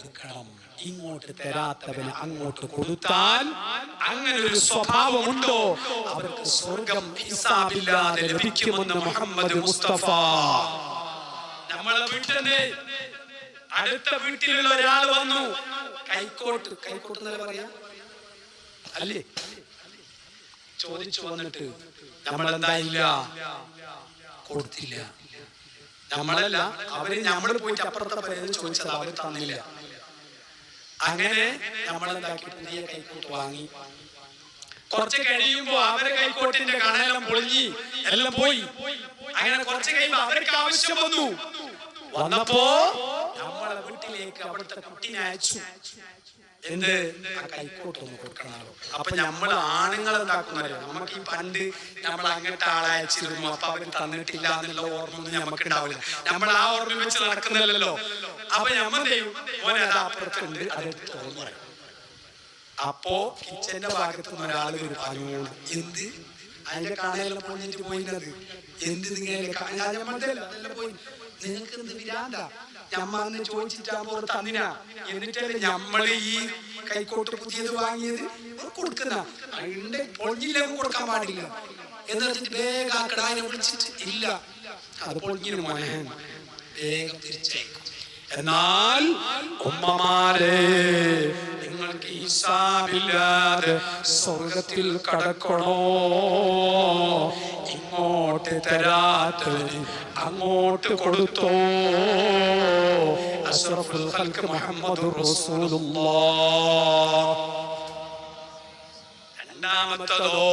കൊടുക്കണം. ഇങ്ങോട്ട് തരാത്തവന് അങ്ങോട്ട് കൊടുത്താൽ അങ്ങനെ ഒരു സ്വഭാവമുണ്ടോ അവർക്ക് സ്വർഗം ഹിസാബില്ലാതെ ലഭിക്കുമെന്ന് മുഹമ്മദ് മുസ്തഫ. നമ്മളെ വീട്ടിലെ അടുത്ത വീട്ടിലുള്ള ഒരാൾ വന്നു, കൈക്കോട്ട് എന്നല്ല പറയാ അല്ലേ, ചോദിച്ചു വന്നിട്ട് നമ്മളെന്തായില്ല കൊടുത്തില്ല. നമ്മളല്ല, നമ്മൾ പോയിട്ട് അപ്പുറത്തെ പേര് ചോദിച്ചത് അവർ തന്നില്ല. അങ്ങനെ നമ്മളെന്താക്കി പുതിയ കൈക്കോട്ട് വാങ്ങി. കുറച്ച് കഴിയുമ്പോ അവരെ കൈക്കോട്ടിന്റെ കണെല്ലാം പൊളിഞ്ഞി എല്ലാം പോയി. അങ്ങനെ കുറച്ച് കഴിയുമ്പോ അവർക്ക് ആവശ്യം വന്നപ്പോ നമ്മളെ വീട്ടിലേക്ക് അവിടുത്തെ കുട്ടീനെ അയച്ചു. എന്ത് കൈക്കോട്ടൊന്ന് കൊടുക്കണമല്ലോ. അപ്പൊ നമ്മൾ ആണുങ്ങൾ എന്താക്കുന്നല്ലോ, നമുക്ക് ഈ പണ്ട് നമ്മൾ അങ്ങനത്തെ ആളെ അയച്ചിരുന്നു, അപ്പൊ അവര് തന്നിട്ടില്ല എന്നുള്ള ഓർമ്മ ഒന്നും നമുക്ക് ഉണ്ടാവില്ല. നമ്മൾ ആ ഓർമ്മ വെച്ച് നടക്കുന്നില്ലല്ലോ. അപ്പൊ നമ്മൾ ഓനെ അത് അപ്പുറത്തുണ്ട്, അതെടുത്ത് തോന്നുന്നു. അപ്പോ കിച്ചന്റെ ഭാഗത്ത് നിന്ന് ഒരാൾ ഒരു പറഞ്ഞു, എന്ത് അതിന്റെ കാണയെല്ലാം പൊളിഞ്ഞിട്ട് പോയിന്നത്, എന്ത് നിങ്ങളെ പോയി, നിങ്ങൾക്ക് എന്ത് വിരാന്ത, ഞമ്മന്ന് ചോദിച്ചിട്ടാകുമ്പോൾ തന്നിനാ, എന്നിട്ടല്ലേ ഞമ്മള് ഈ കൈക്കോട്ട് പുതിയത് വാങ്ങിയത് കൊടുക്കുന്ന പൊളിഞ്ഞില്ലെങ്കിൽ കൊടുക്കാൻ പാടില്ല എന്നിട്ട് വേഗം ആ കടാനെ വിളിച്ചിട്ട് ഇല്ല അത് പൊളിഞ്ഞിന് മോനെ വേഗം തിരിച്ചയക്കും. എന്നാൽ ഉമ്മമാരെ, നിങ്ങൾക്ക് ഹിസാബില്ലാതെ സ്വർഗത്തിൽ കടക്കണോ? ഇങ്ങോട്ട് തരാത്തവന് അങ്ങോട്ട് കൊടുത്തോ. അഷ്റഫുൽ ഖൽഖ് മുഹമ്മദുർ റസൂലുള്ളാഹ്. രണ്ടാമത്തതോ